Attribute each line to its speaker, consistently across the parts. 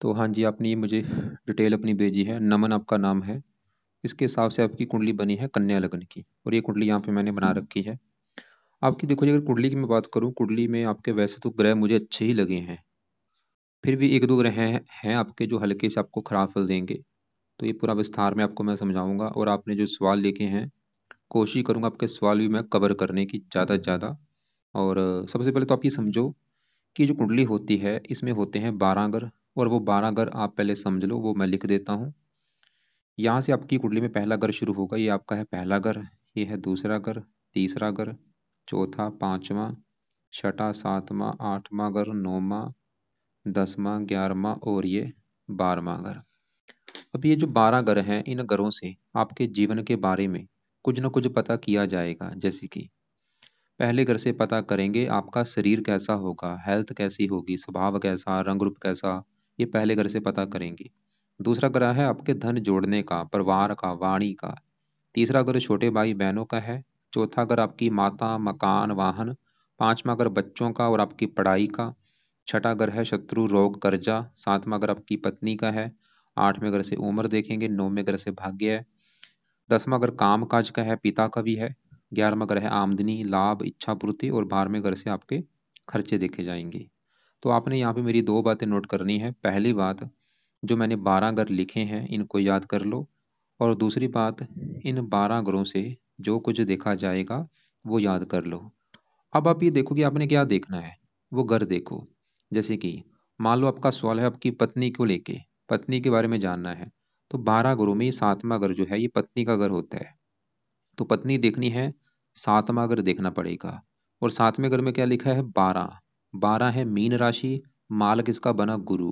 Speaker 1: तो हाँ जी, आपने ये मुझे डिटेल अपनी भेजी है। नमन आपका नाम है। इसके हिसाब से आपकी कुंडली बनी है कन्या लगन की, और ये कुंडली यहाँ पे मैंने बना रखी है। आपकी देखो जी, अगर कुंडली की मैं बात करूँ, कुंडली में आपके वैसे तो ग्रह मुझे अच्छे ही लगे हैं, फिर भी एक दो ग्रह हैं आपके जो हल्के से आपको खराब फल देंगे। तो ये पूरा विस्तार में आपको मैं समझाऊंगा, और आपने जो सवाल लिखे हैं, कोशिश करूंगा आपके सवाल भी मैं कवर करने की ज़्यादा से ज़्यादा। और सबसे पहले तो आप ये समझो कि जो कुंडली होती है इसमें होते हैं 12 ग्रह, और वो 12 ग्रह आप पहले समझ लो, वो मैं लिख देता हूँ। यहाँ से आपकी कुंडली में पहला घर शुरू होगा, ये आपका है पहला घर। ये है दूसरा घर, तीसरा घर, चौथा, पांचवा, छठा, सातवां, आठवां घर, नौवां, 10वां, 11वां और ये 12वां घर। अब ये जो 12 घर हैं, इन घरों से आपके जीवन के बारे में कुछ न कुछ पता किया जाएगा। जैसे कि पहले घर से पता करेंगे आपका शरीर कैसा होगा, हेल्थ कैसी होगी, स्वभाव कैसा, रंग रूप कैसा, ये पहले घर से पता करेंगे। दूसरा ग्रह है आपके धन जोड़ने का, परिवार का, वाणी का। तीसरा ग्रह छोटे भाई बहनों का है। चौथा ग्रह आपकी माता, मकान, वाहन। पांचवा ग्रह बच्चों का और आपकी पढ़ाई का। छठा ग्रह है शत्रु, रोग, कर्जा। सातवां ग्रह आपकी पत्नी का है। आठवें ग्रह से उम्र देखेंगे। नौवें ग्रह से भाग्य है। 10वां ग्रह काम काज का है, पिता का भी है। 11वां ग्रह है आमदनी, लाभ, इच्छा पूर्ति। और 12वें ग्रह से आपके खर्चे देखे जाएंगे। तो आपने यहाँ पे मेरी दो बातें नोट करनी है। पहली बात, जो मैंने 12 ग्रह लिखे हैं इनको याद कर लो। और दूसरी बात, इन 12 ग्रहों से जो कुछ देखा जाएगा वो याद कर लो। अब आप ये देखो कि आपने क्या देखना है, वो घर देखो। जैसे कि मान लो आपका सवाल है आपकी पत्नी को लेके, पत्नी के बारे में जानना है। तो 12 ग्रहों में ये 7वां घर जो है ये पत्नी का घर होता है। तो पत्नी देखनी है, 7वां घर देखना पड़ेगा। और 7वें घर में क्या लिखा है? 12। 12 है मीन राशि, मालक इसका बना गुरु।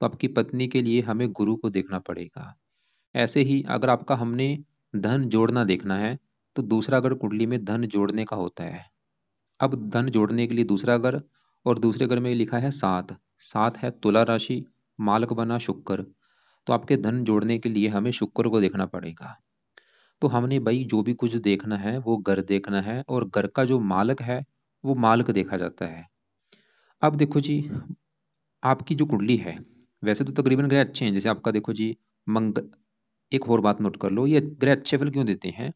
Speaker 1: तो आपकी पत्नी के लिए हमें गुरु को देखना पड़ेगा। ऐसे ही अगर आपका हमने धन जोड़ना देखना है, तो दूसरा घर कुंडली में धन जोड़ने का होता है। अब धन जोड़ने के लिए दूसरा घर, और दूसरे घर में लिखा है 7। 7 है तुला राशि, मालक बना शुक्र। तो आपके धन जोड़ने के लिए हमें शुक्र को देखना पड़ेगा। तो हमने भाई जो भी कुछ देखना है वो घर देखना है, और घर का जो मालक है वो मालक देखा जाता है। अब देखो जी, आपकी जो कुंडली है, वैसे तो तकरीबन ग्रह अच्छे हैं। जैसे आपका देखो जी, मंगल। एक और बात नोट कर लो, ये ग्रह अच्छे फल क्यों देते हैं?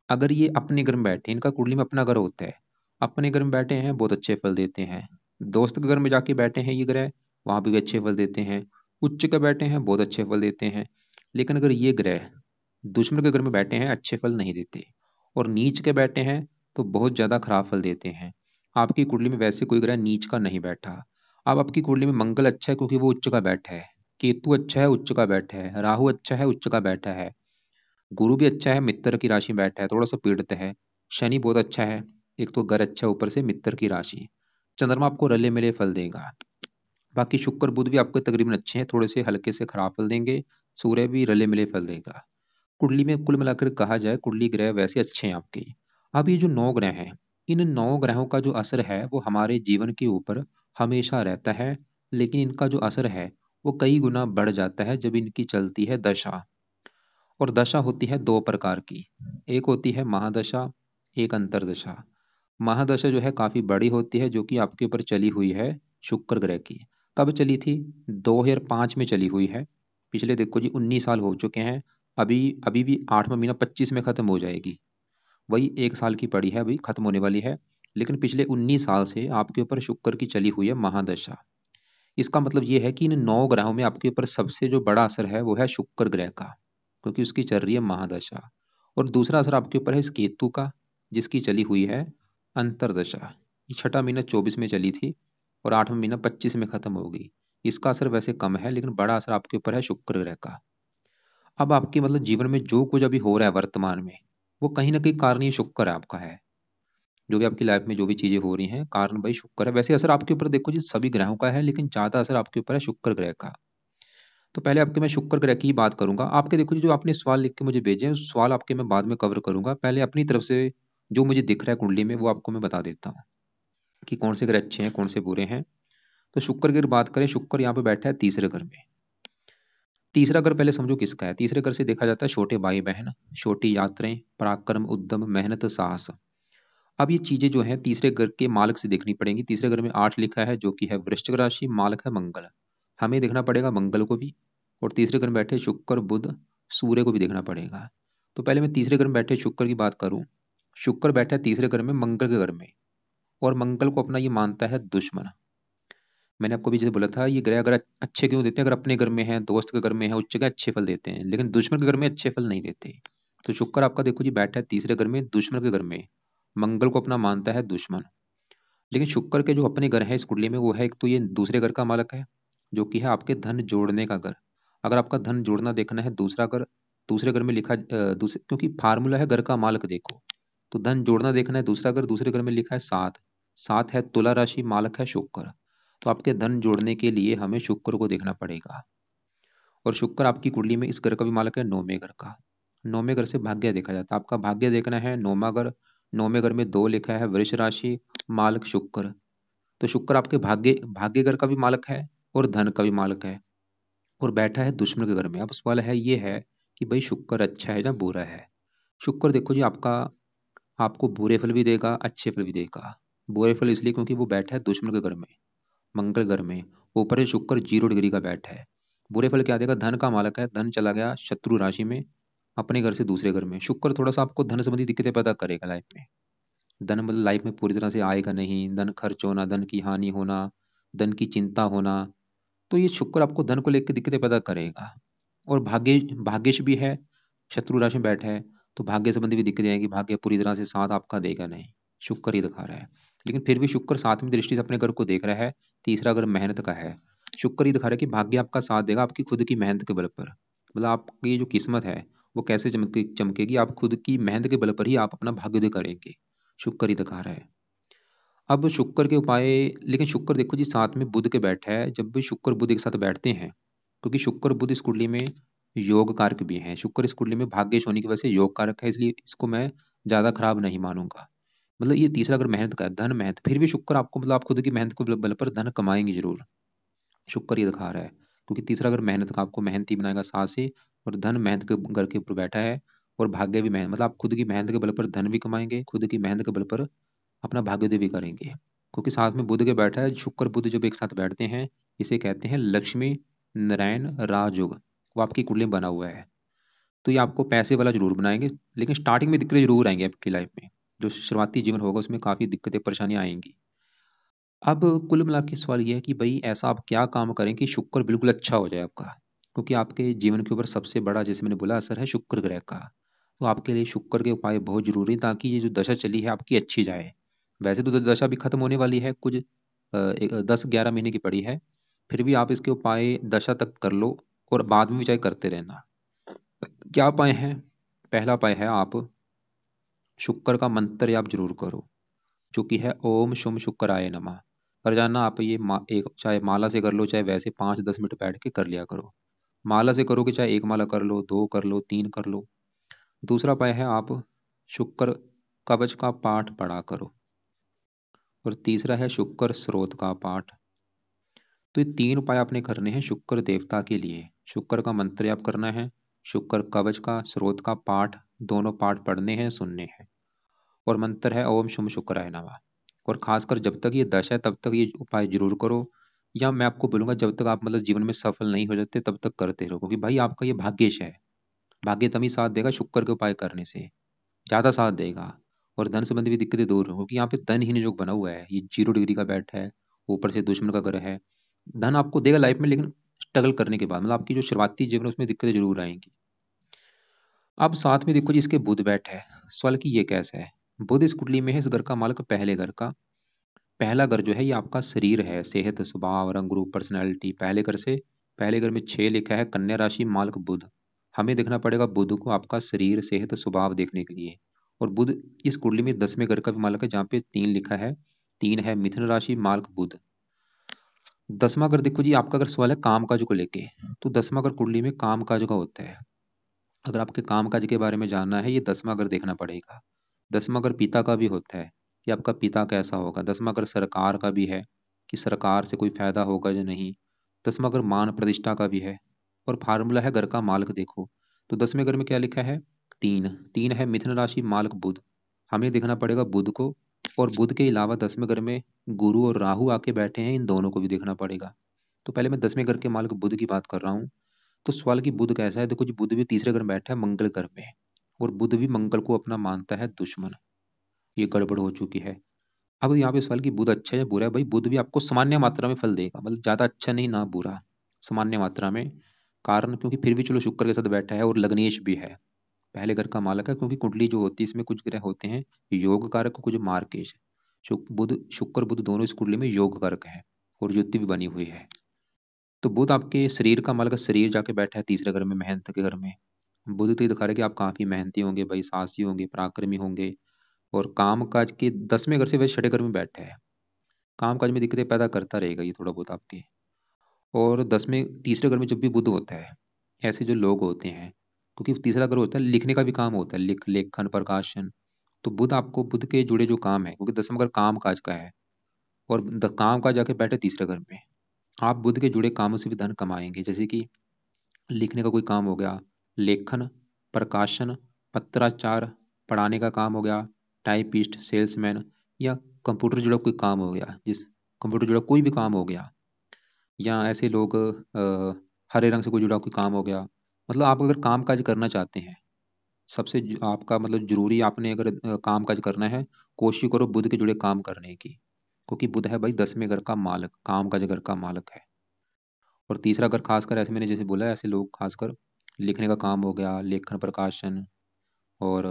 Speaker 1: अगर ये अपने घर में बैठे, इनका कुंडली में अपना घर होता है, अपने घर में बैठे हैं बहुत अच्छे फल देते हैं। दोस्त के घर में जाके बैठे हैं ये ग्रह, वहां भी अच्छे फल देते हैं। उच्च के बैठे हैं बहुत अच्छे फल देते हैं। लेकिन अगर ये ग्रह दुश्मन के घर में बैठे हैं, अच्छे फल नहीं देते। और नीच के बैठे हैं तो बहुत ज्यादा खराब फल देते हैं। आपकी कुंडली में वैसे कोई ग्रह नीच का नहीं बैठा। अब आपकी कुंडली में मंगल अच्छा है क्योंकि वो उच्च का बैठा है। केतु अच्छा है, उच्च का बैठा है। राहु अच्छा है, उच्च का बैठा है। गुरु भी अच्छा है, मित्र की राशि में बैठा है, थोड़ा सा पीड़ित है। शनि बहुत अच्छा है, एक तो घर अच्छा है, ऊपर से मित्र की राशि। चंद्रमा आपको रले मिले फल देगा। बाकी शुक्र बुध भी आपको तकरीबन अच्छे हैं, थोड़े से हल्के से खराब फल देंगे। सूर्य भी रले मिले फल देगा। कुंडली में कुल मिलाकर कहा जाए, कुंडली ग्रह वैसे अच्छे हैं आपके। अब ये जो 9 ग्रह हैं, इन 9 ग्रहों का जो असर है वो हमारे जीवन के ऊपर हमेशा रहता है। लेकिन इनका जो असर है वो कई गुना बढ़ जाता है जब इनकी चलती है दशा। और दशा होती है दो प्रकार की। एक होती है महादशा, एक अंतरदशा। महादशा जो है काफी बड़ी होती है, जो कि आपके ऊपर चली हुई है शुक्र ग्रह की। कब चली थी? 2005 में चली हुई है। पिछले देखो जी 19 साल हो चुके हैं। अभी अभी भी 8वां महीना 25 में खत्म हो जाएगी। वही 1 साल की पड़ी है, अभी खत्म होने वाली है। लेकिन पिछले 19 साल से आपके ऊपर शुक्र की चली हुई है महादशा। इसका मतलब ये है कि इन 9 ग्रहों में आपके ऊपर सबसे जो बड़ा असर है वो है शुक्र ग्रह का, क्योंकि उसकी चल रही है महादशा। और दूसरा असर आपके ऊपर है इस केतु का, जिसकी चली हुई है अंतरदशा। ये छठा महीना 24 में चली थी, और 8वां महीना 25 में खत्म होगी। इसका असर वैसे कम है, लेकिन बड़ा असर आपके ऊपर है शुक्र ग्रह का। अब आपके मतलब जीवन में जो कुछ अभी हो रहा है वर्तमान में, वो कहीं ना कहीं कारण ये शुक्र है आपका है। जो भी आपकी लाइफ में जो भी चीजें हो रही हैं, कारण भाई शुक्र है। वैसे असर आपके ऊपर देखो जी सभी ग्रहों का है, लेकिन ज्यादा असर आपके ऊपर है शुक्र ग्रह का। तो पहले आपके मैं शुक्र ग्रह की ही बात करूंगा। आपके देखो जी, जो आपने सवाल लिख के मुझे भेजे हैं, उस सवाल आपके मैं बाद में कवर करूंगा। पहले अपनी तरफ से जो मुझे दिख रहा है कुंडली में वो आपको मैं बता देता हूँ कि कौन से ग्रह अच्छे हैं कौन से बुरे हैं। तो शुक्र की अगर बात करें, शुक्र यहाँ पे बैठा है तीसरे घर में। तीसरा घर पहले समझो किसका है। तीसरे घर से देखा जाता है छोटे भाई बहन, छोटी यात्राएं, पराक्रम, उद्यम, मेहनत, साहस। अब ये चीजें जो है तीसरे घर के मालक से देखनी पड़ेंगी। तीसरे घर में 8 लिखा है, जो कि है वृश्चिक राशि, मालक है मंगल। हमें देखना पड़ेगा मंगल को भी, और तीसरे घर में बैठे शुक्र बुध सूर्य को भी देखना पड़ेगा। तो पहले मैं तीसरे घर में बैठे शुक्र की बात करूं। शुक्र बैठा है तीसरे घर में मंगल के घर में, और मंगल को अपना ये मानता है दुश्मन। मैंने आपको भी जैसे बोला था, ये ग्रह अगर अच्छे क्यों देते हैं, अगर अपने घर में है, दोस्त के घर में है, उस जगह अच्छे फल देते हैं, लेकिन दुश्मन के घर में अच्छे फल नहीं देते। तो शुक्र आपका देखो जी बैठा है तीसरे घर में दुश्मन के घर में, मंगल को अपना मानता है दुश्मन। लेकिन शुक्र के जो अपने घर है इस कुंडली में, वो है एक तो ये दूसरे घर का मालक है, जो कि है आपके धन जोड़ने का घर। अगर आपका धन जोड़ना देखना है, दूसरा घर दूसरे घर में लिखा दूसरे, क्योंकि फार्मूला है घर का मालक देखो, तो धन जोड़ना देखना है दूसरा घर, दूसरे घर में लिखा है सात। सात है तुला राशि, मालक है शुक्र। तो आपके धन जोड़ने के लिए हमें शुक्र को देखना पड़ेगा। और शुक्र आपकी कुंडली में इस घर का भी मालक है, नौवें घर का। नौवें घर से भाग्य देखा जाता है, आपका भाग्य देखना है नौवां घर। नौवें घर में दो लिखा है, वृष राशि, मालक शुक्र। तो शुक्र आपके भाग्य भाग्य घर का भी मालक है और धन का भी मालक है, और बैठा है दुश्मन के घर में। अब सवाल है ये है कि भाई शुक्र अच्छा है या बुरा है। शुक्र देखो जी आपका आपको बुरे फल भी देगा, अच्छे फल भी देगा। बुरे फल इसलिए क्योंकि वो बैठा है दुश्मन के घर में, मंगल घर में, ऊपर से शुक्र 0 डिग्री का बैठा है। बुरे फल क्या देगा, धन का मालक है, धन चला गया शत्रु राशि में, अपने घर से दूसरे घर में। शुक्र थोड़ा सा आपको धन संबंधी दिक्कतें पैदा करेगा लाइफ में। धन मतलब लाइफ में पूरी तरह से आएगा नहीं, धन खर्च होना, धन की हानि होना, धन की चिंता होना। तो ये शुक्र आपको धन को लेकर दिक्कतें पैदा करेगा। और भाग्य भाग्यश भी है, शत्रु राशि में बैठा है, तो भाग्य संबंधी भी दिक्कतें आएंगी, भाग्य पूरी तरह से साथ आपका देगा नहीं, शुक्र ही दिखा रहा है। लेकिन फिर भी शुक्र सातवीं दृष्टि से अपने घर को देख रहा है, तीसरा घर मेहनत का है। शुक्र ही दिखा रहा है कि भाग्य आपका साथ देगा आपकी खुद की मेहनत के बल पर। मतलब आपकी जो किस्मत है वो कैसे चमकेगी, आप खुद की मेहनत के बल पर ही आप अपना भाग्योदय करेंगे। शुक्र ही दिखा रहा है। अब शुक्र के उपाय, लेकिन शुक्र देखो जी साथ में बुध के बैठा है। जब भी शुक्र बुध एक साथ बैठते हैं, क्योंकि शुक्र बुध इस कुंडली में योग कारक भी हैं, शुक्र इस कुंडली में भाग्यश होने की वजह से योग कारक है, इसलिए इसको मैं ज्यादा खराब नहीं मानूंगा। मतलब ये तीसरा अगर मेहनत का है, धन मेहनत, फिर भी शुक्र आपको मतलब आप खुद की मेहनत के बल पर धन कमाएंगे जरूर। शुक्र ये दिखा रहा है, क्योंकि तीसरा अगर मेहनत का आपको मेहनती बनाएगा साथ से, और धन मेहनत के घर के ऊपर बैठा है, और भाग्य भी मेहनत, मतलब आप खुद की मेहनत के बल पर धन भी कमाएंगे, खुद की मेहनत के बल पर अपना भाग्योदय भी करेंगे। क्योंकि साथ में बुध के बैठा है, शुक्र बुध जब एक साथ बैठते हैं, इसे कहते हैं लक्ष्मी नारायण राजयोग। वो आपकी कुंडली में बना हुआ है। तो ये आपको पैसे वाला जरूर बनाएंगे, लेकिन स्टार्टिंग में दिक्कतें जरूर आएंगी आपकी लाइफ में। जो शुरुआती जीवन होगा उसमें काफी दिक्कतें परेशानियां आएंगी। अब कुल मिला के सवाल ये है कि भाई ऐसा आप क्या काम करें कि शुक्र बिल्कुल अच्छा हो जाए आपका। क्योंकि आपके जीवन के ऊपर सबसे बड़ा, जैसे मैंने बोला, असर है शुक्र ग्रह का। तो आपके लिए शुक्र के उपाय बहुत जरूरी है, ताकि ये जो दशा चली है आपकी अच्छी जाए। वैसे तो दशा भी खत्म होने वाली है, कुछ 10-11 महीने की पड़ी है। फिर भी आप इसके उपाय दशा तक कर लो, और बाद में भी चाहे करते रहना। क्या उपाय है? पहला उपाय है, आप शुक्र का मंत्र आप जरूर करो, जो कि है ओम शुम शुक्राय नमः। रोजाना आप ये एक चाहे माला से कर लो, चाहे वैसे 5-10 मिनट बैठ के कर लिया करो। माला से करोगे चाहे एक माला कर लो, दो कर लो, तीन कर लो। दूसरा उपाय है, आप शुक्र कवच का पाठ पढ़ा करो। और तीसरा है शुक्र स्रोत का पाठ। तो ये तीन उपाय आपने करने हैं शुक्र देवता के लिए। शुक्र का मंत्र आप करना है, शुक्र कवच का स्रोत का पाठ, दोनों पाठ पढ़ने हैं, सुनने हैं। और मंत्र है ओम शुम शुक्राय नमः। और खासकर जब तक ये दशा है तब तक ये उपाय जरूर करो। या मैं आपको बोलूंगा, जब तक आप मतलब जीवन में सफल नहीं हो जाते तब तक करते रहो, क्योंकि भाई आपका ये भाग्यश है। भाग्य तभी साथ देगा शुक्र के उपाय करने से, ज्यादा साथ देगा। और धन संबंधी भी दिक्कतें दूर हो, क्योंकि यहाँ पे धन ही योग बना हुआ है, ये 0 डिग्री का बैठा है, ऊपर से दुश्मन का ग्रह है। धन आपको देगा लाइफ में, लेकिन स्ट्रगल करने के बाद, मतलब आपकी जो शुरुआती जीवन है उसमें दिक्कतें जरूर आएंगी। अब साथ में देखो जी इसके बुध बैठ है। सवाल की ये कैसे है? बुध इस कुंडली में है, इस घर का मालक पहले घर का। पहला घर जो है ये आपका शरीर है, सेहत, स्वभाव, रंग रूप, पर्सनैलिटी। पहले घर से, पहले घर में 6 लिखा है, कन्या राशि, मालक बुध। हमें देखना पड़ेगा बुध को आपका शरीर, सेहत, स्वभाव देखने के लिए। और बुध इस कुंडली में 10वें घर का भी मालक है, जहाँ पे 3 लिखा है। 3 है मिथुन राशि, मालक बुध। 10वां घर देखो जी आपका, अगर सवाल है काम काज को लेके, तो 10वां घर कुंडली में काम काज का होता है। अगर आपके काम काज के बारे में जानना है, ये 10वां घर देखना पड़ेगा। 10वां घर पिता का भी होता है, कि आपका पिता कैसा होगा। 10वां घर सरकार का भी है, कि सरकार से कोई फायदा होगा या नहीं। 10वां घर मान प्रतिष्ठा का भी है। और फार्मूला है घर का मालक देखो। तो 10वें घर में क्या लिखा है? 3। 3 है मिथुन राशि, मालक बुध। हमें देखना पड़ेगा बुध को। और बुध के अलावा 10वें घर में गुरु और राहु आके बैठे हैं, इन दोनों को भी देखना पड़ेगा। तो पहले मैं 10वें घर के मालिक बुध की बात कर रहा हूँ। तो सवाल कि बुध कैसा है, देखो जी बुध भी तीसरे घर में बैठा है, मंगल घर में, और बुध भी मंगल को अपना मानता है दुश्मन। ये गड़बड़ हो चुकी है। अब यहाँ पे सवाल कि बुध अच्छा है या बुरा है, भाई बुध भी आपको सामान्य मात्रा में फल देगा, मतलब ज्यादा अच्छा नहीं ना बुरा, सामान्य मात्रा में। कारण क्योंकि फिर भी चलो शुक्र के साथ बैठा है और लग्नेश भी है, पहले घर का मालक है, क्योंकि कुंडली जो होती है इसमें कुछ ग्रह होते हैं योग कारक, कुछ मार्केश। शुक्र बुध दोनों इस कुंडली में योग कारक है, और युति भी बनी हुई है। तो बुध आपके शरीर का मालक, शरीर जाके बैठा है तीसरे घर में, मेहनत के घर में। बुध तो ये दिखा रहा है कि आप काफी मेहनती होंगे भाई, साहसी होंगे, पराक्रमी होंगे। और काम काज के 10वें घर से वैसे 6ठे घर में बैठा है, काम काज में दिक्कतें पैदा करता रहेगा ये थोड़ा बहुत आपके। और 10वें तीसरे घर में जब भी बुध होता है, ऐसे जो लोग होते हैं, क्योंकि तीसरा घर होता है लिखने का भी काम होता है, लेखन प्रकाशन। तो बुध आपको, बुध के जुड़े जो काम है, क्योंकि 10वां घर काम काज का है, और काम काज जाके बैठे तीसरे घर में, आप बुध के जुड़े कामों से भी धन कमाएंगे। जैसे कि लिखने का कोई काम हो गया, लेखन, प्रकाशन, पत्राचार, पढ़ाने का काम हो गया, टाइपिस्ट, सेल्समैन, या कंप्यूटर जुड़ा कोई काम हो गया, जिस कंप्यूटर जुड़ा कोई भी काम हो गया, या ऐसे लोग हरे रंग से कोई जुड़ा कोई काम हो गया। मतलब आप अगर काम काज करना चाहते हैं, आपका मतलब जरूरी, आपने अगर काम काज करना है, कोशिश करो बुध के जुड़े काम करने की, क्योंकि बुध है भाई 10वें घर का मालक, काम काज घर का मालक है। और तीसरा घर खासकर, ऐसे मैंने जैसे बोला, ऐसे लोग खासकर लिखने का काम हो गया, लेखन प्रकाशन। और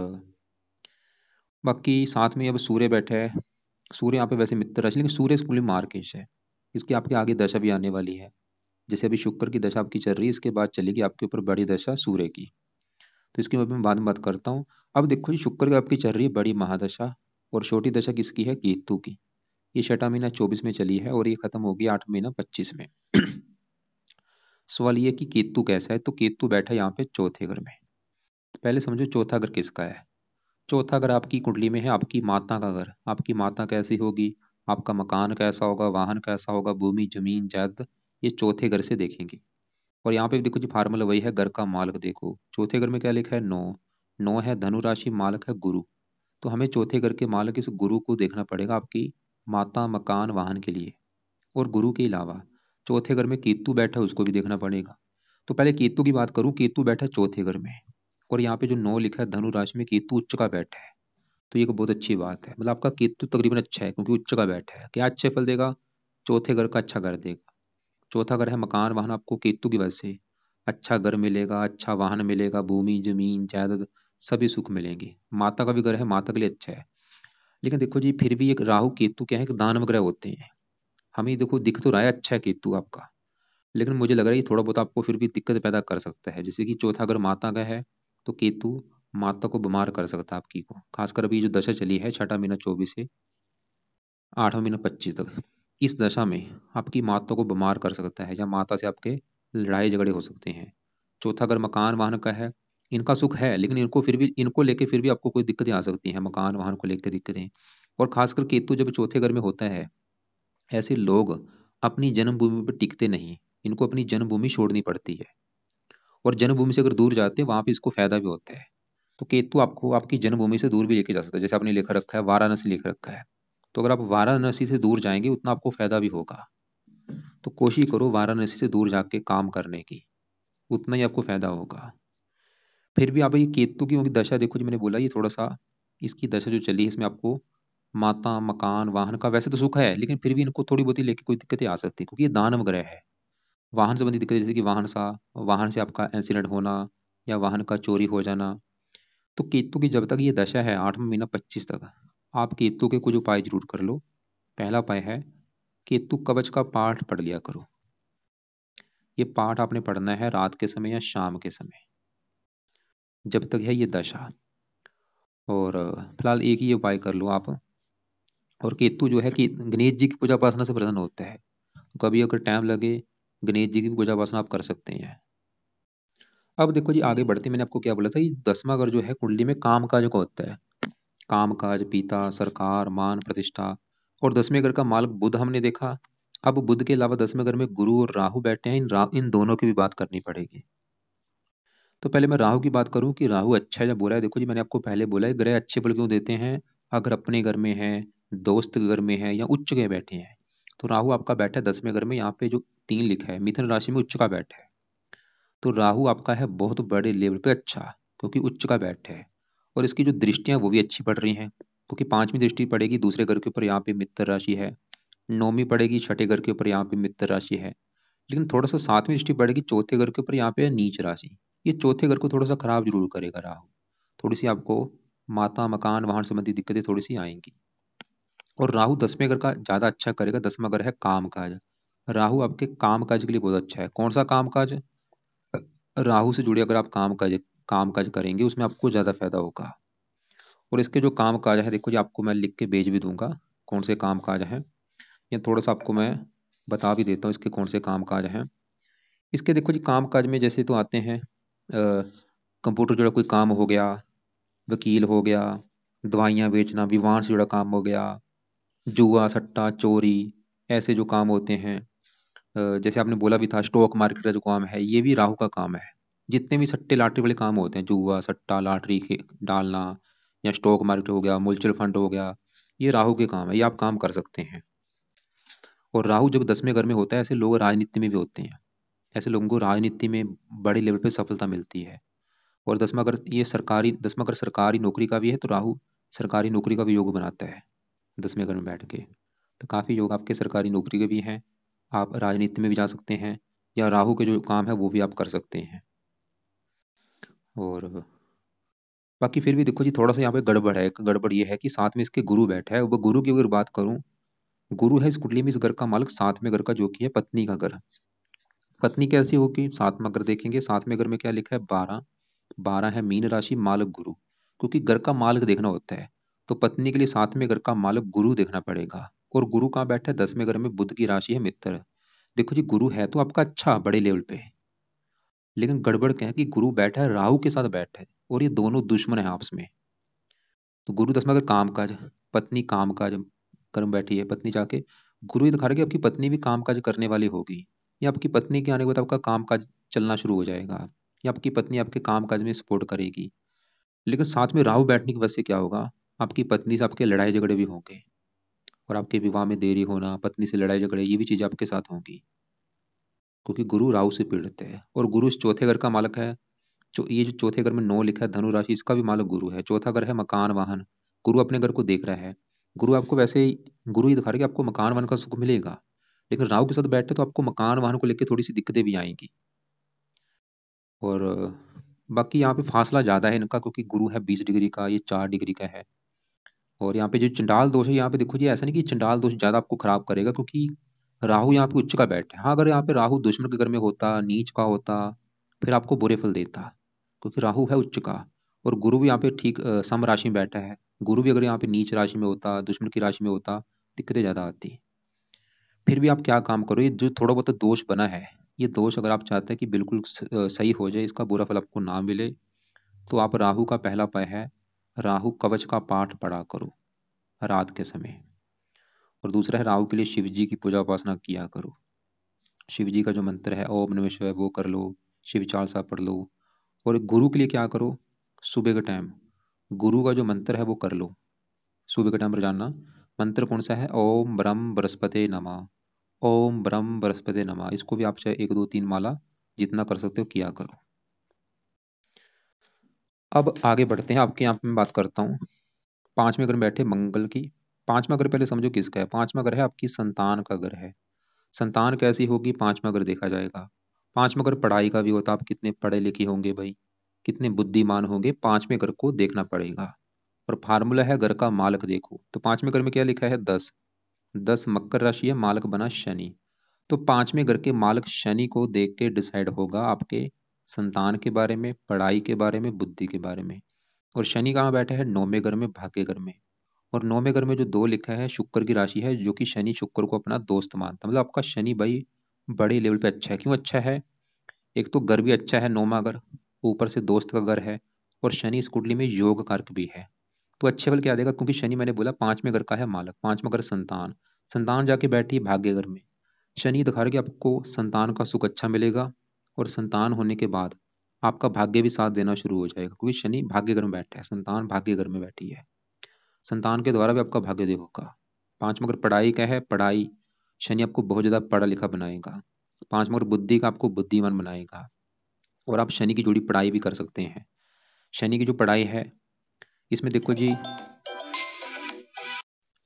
Speaker 1: बाकी साथ में अब सूर्य बैठा है। सूर्य यहाँ पे वैसे मित्र राशि, लेकिन सूर्य स्कूल में मार्केश है, इसकी आपके आगे दशा भी आने वाली है। जैसे अभी शुक्र की दशा आपकी चल रही है, इसके बाद चलेगी आपके ऊपर बड़ी दशा सूर्य की, तो इसकी मैं बाद में बात करता हूँ। अब देखो जी, शुक्र की आपकी चल रही है बड़ी महादशा, और छोटी दशा किसकी है, केतु की। ये 6ठा महीना 24 में चली है, और ये खत्म होगी 8 महीना 25 में। सवाल ये कि केतु कैसा है, तो केतु बैठा है यहाँ पे चौथे घर में। पहले समझो चौथा घर किसका है। चौथा घर आपकी कुंडली में है आपकी माता का घर। आपकी माता कैसी होगी, आपका मकान कैसा होगा, वाहन कैसा होगा, भूमि जमीन जायदाद, ये चौथे घर से देखेंगे। और यहाँ पे देखो जी फार्मूला वही है, घर का मालक देखो चौथे घर में क्या लिखा है, नौ। नौ है धनु राशि, मालक है गुरु। तो हमें चौथे घर के मालक इस गुरु को देखना पड़ेगा आपकी माता, मकान, वाहन के लिए। और गुरु के अलावा चौथे घर में केतु बैठा है, उसको भी देखना पड़ेगा। तो पहले केतु की बात करूं, केतु बैठा है चौथे घर में, और यहाँ पे जो नौ लिखा है धनु राशि में केतु उच्च का बैठा है। तो ये एक बहुत अच्छी बात है, मतलब आपका केतु तकरीबन अच्छा है, क्योंकि उच्च का बैठा है, क्या अच्छे फल देगा, चौथे घर का अच्छा कर देगा। चौथा घर है मकान वाहन, आपको केतु की वजह से अच्छा घर मिलेगा, अच्छा वाहन मिलेगा, भूमि जमीन जायदाद सभी सुख मिलेंगे। माता का भी घर है, माता के लिए अच्छा है। लेकिन देखो जी फिर भी एक राहु केतु क्या है कि दानव ग्रह होते हैं। हमें देखो दिख तो रहा है अच्छा है केतु आपका, लेकिन मुझे लग रहा है ये थोड़ा बहुत आपको फिर भी दिक्कत पैदा कर सकता है। जैसे कि चौथा अगर माता का है, तो केतु माता को बीमार कर सकता है आपकी को, खासकर अभी जो दशा चली है 6ठा महीना 24 से 8वां महीना 25 तक, इस दशा में आपकी माता को बीमार कर सकता है, या माता से आपके लड़ाई झगड़े हो सकते हैं। चौथा अगर मकान वाहन का है, इनका सुख है, लेकिन इनको फिर भी, इनको लेके फिर भी आपको कोई दिक्कतें आ सकती हैं, मकान वाहन को लेकर दिक्कतें। और खासकर केतु जब चौथे घर में होता है, ऐसे लोग अपनी जन्मभूमि पर टिकते नहीं, इनको अपनी जन्मभूमि छोड़नी पड़ती है। और जन्मभूमि से अगर दूर जाते हैं, वहां पे इसको फायदा भी होता है। तो केतु आपको आपकी जन्मभूमि से दूर भी लेके जा सकता है, जैसे आपने लिख रखा है वाराणसी लिख रखा है। तो अगर आप वाराणसी से दूर जाएंगे, उतना आपको फायदा भी होगा। तो कोशिश करो वाराणसी से दूर जाके काम करने की, उतना ही आपको फायदा होगा। फिर भी आप ये केतु की उनकी दशा देखो, जो मैंने बोला ये थोड़ा सा, इसकी दशा जो चली है इसमें आपको माता मकान वाहन का वैसे तो सुख है, लेकिन फिर भी इनको थोड़ी बहुत ही लेके कोई दिक्कतें आ सकती है, क्योंकि ये दानव ग्रह है। वाहन संबंधी दिक्कत, जैसे कि वाहन से आपका एक्सीडेंट होना, या वाहन का चोरी हो जाना। तो केतु की जब तक ये दशा है 8वां महीना 25 तक, आप केतु के कुछ उपाय जरूर कर लो। पहला उपाय है केतु कवच का पाठ पढ़ लिया करो। ये पाठ आपने पढ़ना है रात के समय या शाम के समय, जब तक है ये दशा। और फिलहाल एक ही उपाय कर लो आप। और केतु जो है कि गणेश जी की पूजा उपासना से प्रसन्न होता है, तो कभी अगर टाइम लगे गणेश जी की पूजा उपासना आप कर सकते हैं। अब देखो जी आगे बढ़ते, मैंने आपको क्या बोला था, ये 10वां घर जो है कुंडली में काम काज का होता है, काम काज, पिता, सरकार, मान प्रतिष्ठा। और 10वें घर का मालक बुध हमने देखा। अब बुध के अलावा 10वें घर में गुरु और राहु बैठे हैं, इन दोनों की भी बात करनी पड़ेगी। तो पहले मैं राहु की बात करूं कि राहु अच्छा है या बुरा है। देखो जी मैंने आपको पहले बोला है ग्रह अच्छे फल क्यों देते हैं, अगर अपने घर में है, दोस्त के घर में है, या उच्च के बैठे हैं। तो राहु आपका बैठा है 10वें घर में, यहाँ पे जो 3 लिखा है, मिथुन राशि में उच्च का बैठा है, तो राहु आपका है बहुत बड़े लेवल पे अच्छा, क्योंकि उच्च का बैठ है। और इसकी जो दृष्टियां वो भी अच्छी पड़ रही हैं, क्योंकि 5वीं दृष्टि पड़ेगी दूसरे घर के ऊपर, यहाँ पे मित्र राशि है। 9वीं पड़ेगी छठे घर के ऊपर, यहाँ पे मित्र राशि है। लेकिन थोड़ा सा 7वीं दृष्टि पड़ेगी चौथे घर के ऊपर, यहाँ पे है नीच राशि। ये चौथे घर को थोड़ा सा खराब जरूर करेगा राहु। थोड़ी सी आपको माता मकान वाहन संबंधी दिक्कतें थोड़ी सी आएंगी। और राहु 10वें घर का ज्यादा अच्छा करेगा। 10वां घर है काम काज। राहु आपके काम काज के लिए बहुत अच्छा है। कौन सा काम काज? राहु से जुड़े अगर आप काम काज करेंगे उसमें आपको ज्यादा फायदा होगा। और इसके जो काम काज है, देखो जी, आपको मैं लिख के भेज भी दूंगा कौन से काम काज हैं। या थोड़ा सा आपको मैं बता भी देता हूँ इसके कौन से काम काज हैं। इसके देखो जी, काम काज में जैसे तो आते हैं कंप्यूटर जुड़ा कोई काम हो गया, वकील हो गया, दवाइयाँ बेचना, विवाह से जुड़ा काम हो गया, जुआ सट्टा चोरी, ऐसे जो काम होते हैं। जैसे आपने बोला भी था स्टॉक मार्केट का जो काम है, ये भी राहु का काम है। जितने भी सट्टे लाटरी वाले काम होते हैं, जुआ सट्टा लाटरी डालना, या स्टॉक मार्केट हो गया, म्यूचुअल फंड हो गया, ये राहु के काम है, ये आप काम कर सकते हैं। और राहु जब 10वें घर में होता है, ऐसे लोग राजनीति में भी होते हैं। ऐसे लोगों को राजनीति में बड़े लेवल पे सफलता मिलती है। और 10वां घर सरकारी नौकरी का भी है, तो राहु सरकारी नौकरी का भी योग बनाता है 10वें घर में बैठ के। तो काफ़ी योग आपके सरकारी नौकरी के भी हैं। आप राजनीति में भी जा सकते हैं, या राहु के जो काम है वो भी आप कर सकते हैं। और बाकी फिर भी देखो जी, थोड़ा सा यहाँ पे गड़बड़ है। गड़बड़ ये है कि साथ में इसके गुरु बैठा है। वो गुरु की अगर बात करूं, गुरु है इस कुंडली में इस घर का मालिक 7वें घर का, जो कि है पत्नी का घर। पत्नी कैसी होगी? 7वां घर देखेंगे, 7वें घर में क्या लिखा है? 12। 12 है मीन राशि, मालक गुरु। क्योंकि घर का मालिक देखना होता है, तो पत्नी के लिए 7वें घर का मालिक गुरु देखना पड़ेगा। और गुरु कहाँ बैठा है? 10वें घर में, बुध की राशि है मित्र। देखो जी, गुरु है तो आपका अच्छा बड़े लेवल पे, लेकिन गड़बड़ क्या है कि गुरु बैठा है राहु के साथ बैठा है, और ये दोनों दुश्मन है आपस में। तो गुरु 10वां घर काम काज, पत्नी काम काज कर्म बैठी है, पत्नी जाके गुरु ये दिखा रहा है कि आपकी पत्नी भी काम काज करने वाली होगी, या आपकी पत्नी के आने के बाद आपका काम काज चलना शुरू हो जाएगा, या आपकी पत्नी आपके काम काज में सपोर्ट करेगी। लेकिन साथ में राहु बैठने की वजह से क्या होगा? आपकी पत्नी से आपके लड़ाई झगड़े भी होंगे, और आपके विवाह में देरी होना, पत्नी से लड़ाई झगड़े, ये भी चीजें आपके साथ होंगी, क्योंकि गुरु राहु से पीड़ित है। और गुरु इस चौथे घर का मालक है। जो ये जो चौथे घर में 9 लिखा है, धनु राशि, इसका भी मालक गुरु है। चौथा घर है मकान वाहन। गुरु अपने घर को देख रहा है। गुरु आपको वैसे ही, गुरु ये दिखा रहा है कि आपको मकान वाहन का सुख मिलेगा, लेकिन राहु के साथ बैठे तो आपको मकान वाहन को लेकर थोड़ी सी दिक्कतें भी आएंगी। और बाकी यहाँ पे फासला ज्यादा है इनका, क्योंकि गुरु है 20 डिग्री का, ये 4 डिग्री का है। और यहाँ पे जो चंडाल दोष है, यहाँ पे देखो जी, ऐसा नहीं कि चंडाल दोष ज्यादा आपको खराब करेगा, क्योंकि राहु यहाँ पे उच्च का बैठा है। हाँ, अगर यहाँ पे राहु दुश्मन के घर में होता, नीच का होता, फिर आपको बुरे फल देता, क्योंकि राहु है उच्च का। और गुरु भी यहाँ पे ठीक सम राशि में बैठा है। गुरु भी अगर यहाँ पे नीच राशि में होता, दुश्मन की राशि में होता, दिक्कतें ज्यादा आती। फिर भी आप क्या काम करो, ये जो थोड़ा बहुत दोष बना है, ये दोष अगर आप चाहते हैं कि बिल्कुल सही हो जाए, इसका बुरा फल आपको ना मिले, तो आप राहु का पहला उपाय है, राहु कवच का पाठ पढ़ा करो रात के समय। और दूसरा है, राहु के लिए शिव जी की पूजा उपासना किया करो। शिव जी का जो मंत्र है ओम नमः शिवाय वो कर लो, शिव चालीसा पढ़ लो। और गुरु के लिए क्या करो? सुबह के टाइम गुरु का जो मंत्र है वो कर लो, सुबह के टाइम रोजाना। मंत्र कौन सा है? ओम ब्रह्म बृहस्पति नमः। ओम ब्रह्म बृहस्पति नमः, इसको भी आप चाहे 1 2 3 माला जितना कर सकते हो किया करो। अब आगे बढ़ते हैं, आपके यहाँ पे मैं बात करता हूँ 5वें घर में बैठे मंगल की। 5वां घर पहले समझो किसका है। 5वां घर है आपकी संतान का घर है। संतान कैसी होगी? 5वां घर देखा जाएगा। 5वां घर पढ़ाई का भी होता, आप कितने पढ़े लिखे होंगे भाई, कितने बुद्धिमान होंगे, 5वें घर को देखना पड़ेगा। और फार्मूला है घर का मालक देखो, तो 5वें घर में क्या लिखा है? 10। 10 मकर राशि है, मालक बना शनि। तो 5वें घर के मालक शनि को देख के डिसाइड होगा आपके संतान के बारे में, पढ़ाई के बारे में, बुद्धि के बारे में। और शनि कहाँ बैठा है? 9वें घर में, भाग्य घर में। और 9वें घर में जो 2 लिखा है, शुक्र की राशि है, जो कि शनि शुक्र को अपना दोस्त मानता, मतलब आपका शनि भाई बड़े लेवल पे अच्छा है। क्यों अच्छा है? एक तो घर भी अच्छा है 9वां घर, ऊपर से दोस्त का घर है, और शनि इस कुंडली में योग कारक भी है। तो अच्छे फल क्या देगा? क्योंकि शनि मैंने बोला 5वें घर का है मालक, 5वां घर संतान। संतान जाके बैठी है भाग्य घर में। शनि दिखा रहा है कि आपको संतान का सुख अच्छा मिलेगा, और संतान होने के बाद आपका भाग्य भी साथ देना शुरू हो जाएगा, क्योंकि शनि भाग्य घर में बैठा है, संतान भाग्य घर में बैठी है। संतान के द्वारा भी आपका भाग्य होगा। 5वां अगर पढ़ाई का है, पढ़ाई, शनि आपको बहुत ज्यादा पढ़ा लिखा बनाएगा। पांच मगर बुद्धि का आपको बुद्धिमान बनाएगा। और आप शनि की जुड़ी पढ़ाई भी कर सकते हैं। शनि की जो पढ़ाई है इसमें देखो जी,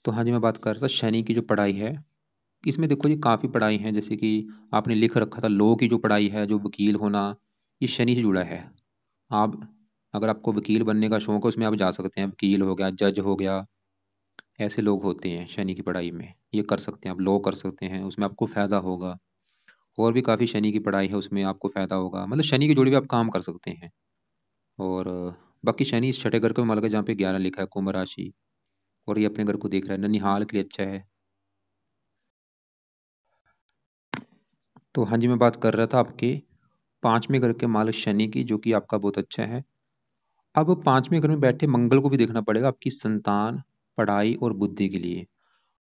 Speaker 1: तो हाँ जी, मैं बात कर रहा था शनि की जो पढ़ाई है, इसमें देखो जी काफ़ी पढ़ाई है। जैसे कि आपने लिख रखा था लॉ की जो पढ़ाई है, जो वकील होना, ये शनि से जुड़ा है। आप अगर आपको वकील बनने का शौक है उसमें आप जा सकते हैं। वकील हो गया, जज हो गया, ऐसे लोग होते हैं शनि की पढ़ाई में, ये कर सकते हैं। आप लॉ कर सकते हैं, उसमें आपको फ़ायदा होगा। और भी काफ़ी शनि की पढ़ाई है, उसमें आपको फ़ायदा होगा। मतलब शनि की जोड़ी भी आप काम कर सकते हैं। और बाकी शनि इस छठे घर का मालक है जहाँ पे 11 लिखा है, कुंभ राशि। और ये अपने घर को देख रहा है, ननिहाल के लिए अच्छा है। तो हाँ जी, मैं बात कर रहा था आपके पांचवें घर के मालक शनि की, जो कि आपका बहुत अच्छा है। अब पांचवें घर में बैठे मंगल को भी देखना पड़ेगा आपकी संतान, पढ़ाई और बुद्धि के लिए।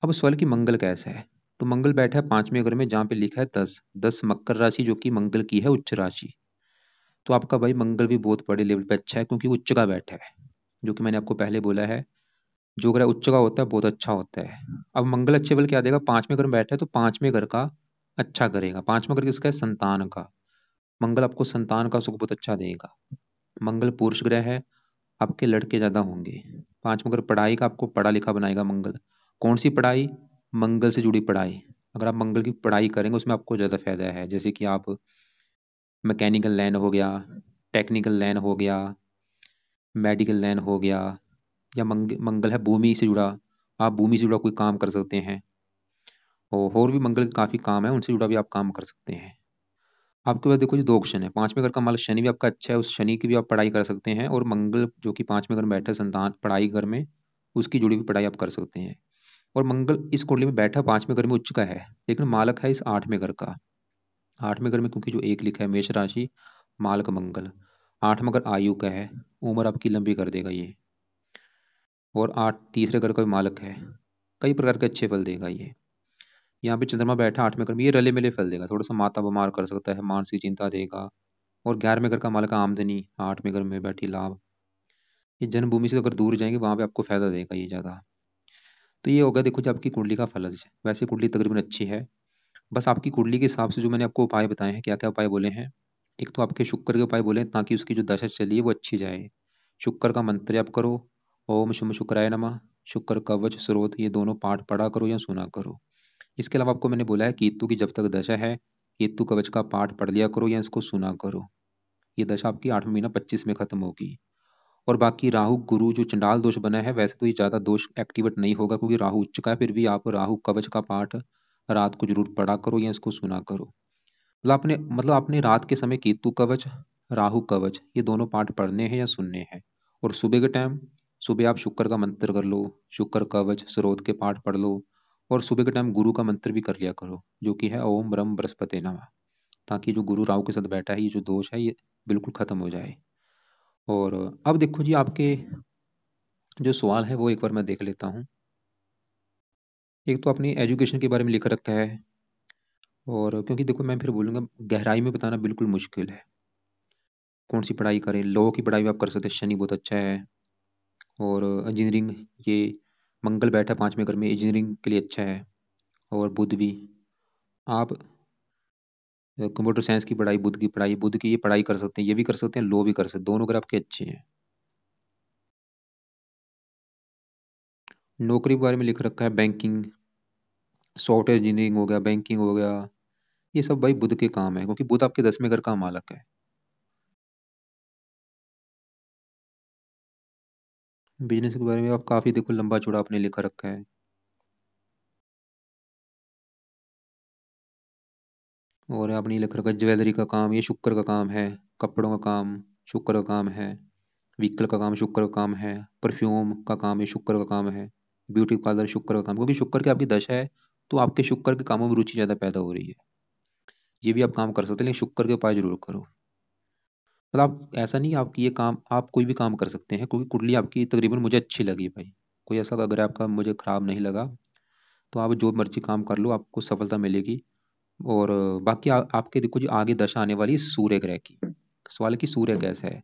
Speaker 1: अब सवाल कि मंगल कैसा है, तो मंगल बैठा है पांचवें घर में जहाँ पे लिखा है 10, 10 मकर राशि, जो कि मंगल की है उच्च राशि। तो आपका भाई मंगल भी बहुत बड़े लेवल पे अच्छा है, क्योंकि वो उच्च का बैठा है। जो कि मैंने आपको पहले बोला है, जो ग्रह उच्च का होता है बहुत अच्छा होता है। अब मंगल अच्छे बल क्या देगा, पांचवें घर में बैठा है तो पांचवें घर का अच्छा करेगा। पांचवें घर किसका है, संतान का। मंगल आपको संतान का सुख बहुत अच्छा देगा। मंगल पुरुष ग्रह है, आपके लड़के ज्यादा होंगे। पांचवें घर पढ़ाई का, आपको पढ़ा लिखा बनाएगा मंगल। कौन सी पढ़ाई, मंगल से जुड़ी पढ़ाई। अगर आप मंगल की पढ़ाई करेंगे उसमें आपको ज्यादा फायदा है। जैसे कि आप मैकेनिकल लाइन हो गया, टेक्निकल लाइन हो गया, मेडिकल लाइन हो गया, या मंगल है भूमि से जुड़ा, आप भूमि से जुड़ा कोई काम कर सकते हैं। और भी मंगल के काफी काम है, उनसे जुड़ा भी आप काम कर सकते हैं। आपके पास देखो जी दो ऑप्शन है। पांचवें घर का मालक शनि भी आपका अच्छा है, उस शनि की भी आप पढ़ाई कर सकते हैं। और मंगल जो कि पांचवें घर में बैठा है संतान पढ़ाई घर में, उसकी जुड़ी हुई पढ़ाई आप कर सकते हैं। और मंगल इस कुंडली में बैठा पांचवें घर में उच्च का है, लेकिन मालक है इस आठवें घर का। आठवें घर में क्योंकि जो एक लिखा है मेष राशि, मालक मंगल। आठवां घर आयु का है, उम्र आपकी लंबी कर देगा ये। और आठ तीसरे घर का भी मालक है, कई प्रकार के अच्छे फल देगा ये। यहाँ पे चंद्रमा बैठा आठवें घर में, ये रले मिले फल देगा। थोड़ा सा माता बीमार कर सकता है, मानसिक चिंता देगा। और 11वें घर का मालक आमदनी, 8वें घर में बैठी लाभ। ये जन्मभूमि से अगर दूर जाएंगे वहां पे आपको फायदा देगा ये ज्यादा। तो ये होगा देखो जो आपकी कुंडली का फलज। वैसे कुंडली तकरीबन अच्छी है, बस आपकी कुंडली के हिसाब से जो मैंने आपको उपाय बताए हैं, क्या क्या उपाय बोले हैं। एक तो आपके शुक्र के उपाय बोले हैं, ताकि उसकी जो दशा चली है वो अच्छी जाए। शुक्र का मंत्र जप करो, ओम शुम शुक्राय नमः, शुक्र कवच स्रोत, ये दोनों पाठ पढ़ा करो या सुना करो। इसके अलावा आपको मैंने बोला है केतु की जब तक दशा है, केतु कवच का पाठ पढ़ लिया करो या इसको सुना करो। ये दशा आपकी 8वां महीना 25 में खत्म होगी। और बाकी राहु गुरु जो चंडाल दोष बना है, वैसे तो ये ज्यादा दोष एक्टिवेट नहीं होगा, क्योंकि राहु उच्च का है। फिर भी आप राहु कवच का पाठ रात को जरूर पढ़ा करो या इसको सुना करो। मतलब आपने रात के समय केतु कवच, राहु कवच, ये दोनों पाठ पढ़ने हैं या सुनने हैं। और सुबह के टाइम, सुबह आप शुक्र का मंत्र कर लो, शुक्र कवच स्रोत के पाठ पढ़ लो। और सुबह के टाइम गुरु का मंत्र भी कर लिया करो, जो कि है ओम ब्रह्म बृहस्पति नमः। ताकि जो गुरु राहु के साथ बैठा है, ये जो दोष है ये बिल्कुल खत्म हो जाए। और अब देखो जी आपके जो सवाल है वो एक बार मैं देख लेता हूँ। एक तो अपनी एजुकेशन के बारे में लिख रखा है। और क्योंकि देखो मैं फिर बोलूँगा, गहराई में बताना बिल्कुल मुश्किल है कौन सी पढ़ाई करें। लॉ की पढ़ाई भी आप कर सकते हैं, शनि बहुत अच्छा है। और इंजीनियरिंग, ये मंगल बैठा पांचवें घर में, इंजीनियरिंग के लिए अच्छा है। और बुध भी, आप कंप्यूटर साइंस की पढ़ाई, बुध की पढ़ाई, बुध की ये पढ़ाई कर सकते हैं, ये भी कर सकते हैं, लॉ भी कर सकते हैं। दोनों अगर आपके अच्छे हैं। नौकरी के बारे में लिख रखा है बैंकिंग, सॉफ्टवेयर इंजीनियरिंग हो गया, बैंकिंग हो गया, ये सब भाई बुध के काम है, क्योंकि बुध आपके 10वें घर का मालक है। बिजनेस के बारे में आप काफी देखो लंबा चौड़ा आपने लिखा रखा है। और आपने लिख रखा है ज्वेलरी का काम, ये शुक्र का काम है। कपड़ों का काम शुक्र का काम है। व्हीकल का काम शुक्र का काम है। परफ्यूम का काम ये शुक्र का काम है। ब्यूटी पार्लर शुक्र का काम, क्योंकि शुक्र की आपकी दशा है, तो आपके शुक्र के कामों में रुचि ज्यादा पैदा हो रही है। ये भी आप काम कर सकते हैं, लेकिन शुक्र के उपाय जरूर करो। मतलब आप ऐसा नहीं, आप ये काम आप कोई भी काम कर सकते हैं, क्योंकि कुंडली आपकी तकरीबन मुझे अच्छी लगी भाई। कोई ऐसा अगर आपका मुझे खराब नहीं लगा, तो आप जो मर्जी काम कर लो, आपको सफलता मिलेगी। और बाकी आपके देखो जी आगे दशा आने वाली है सूर्य ग्रह की। सवाल है कि सूर्य कैसा है।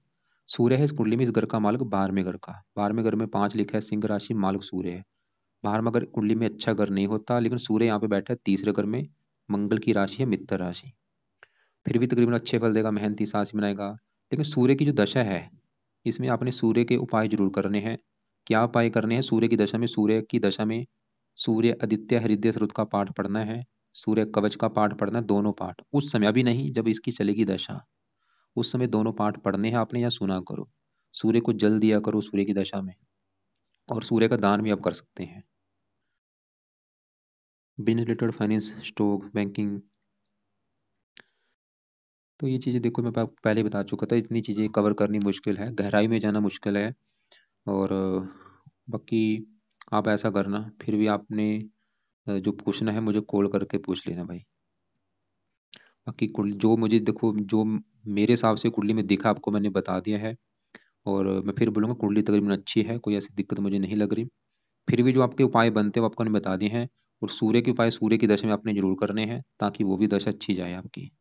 Speaker 1: सूर्य है इस कुंडली में, इस घर का मालक 12वें घर का। 12वें घर में 5 लिखा है, सिंह राशि, मालक सूर्य है। 12वां घर कुंडली में अच्छा घर नहीं होता, लेकिन सूर्य यहाँ पे बैठा है तीसरे घर में, मंगल की राशि है मित्र राशि, फिर भी तकरीबन अच्छे फल देगा, मेहनती साहसी बनाएगा। लेकिन सूर्य की जो दशा है, इसमें आपने सूर्य के उपाय जरूर करने हैं। क्या उपाय करने हैं सूर्य की दशा में? सूर्य की दशा में सूर्य आदित्य हृदय स्रोत का पाठ पढ़ना है, सूर्य कवच का पाठ पढ़ना है, दोनों पाठ उस समय, अभी नहीं, जब इसकी चलेगी दशा उस समय दोनों पाठ पढ़ने हैं आपने, या सुना करो। सूर्य को जल दिया करो सूर्य की दशा में, और सूर्य का दान भी आप कर सकते हैं। Business related, finance, stock, banking, तो ये चीज़ें देखो मैं आपको पहले ही बता चुका था, इतनी चीज़ें कवर करनी मुश्किल है, गहराई में जाना मुश्किल है। और बाकी आप ऐसा करना, फिर भी आपने जो पूछना है मुझे कॉल करके पूछ लेना भाई। बाकी जो मुझे देखो, जो मेरे हिसाब से कुंडली में दिखा आपको मैंने बता दिया है। और मैं फिर बोलूँगा कुंडली तकरीबन अच्छी है, कोई ऐसी दिक्कत मुझे नहीं लग रही। फिर भी जो आपके उपाय बनते हैं वो आपको मैंने बता दिए हैं। और सूर्य के उपाय सूर्य की दशा में आपने जरूर करने हैं, ताकि वो भी दशा अच्छी जाए आपकी।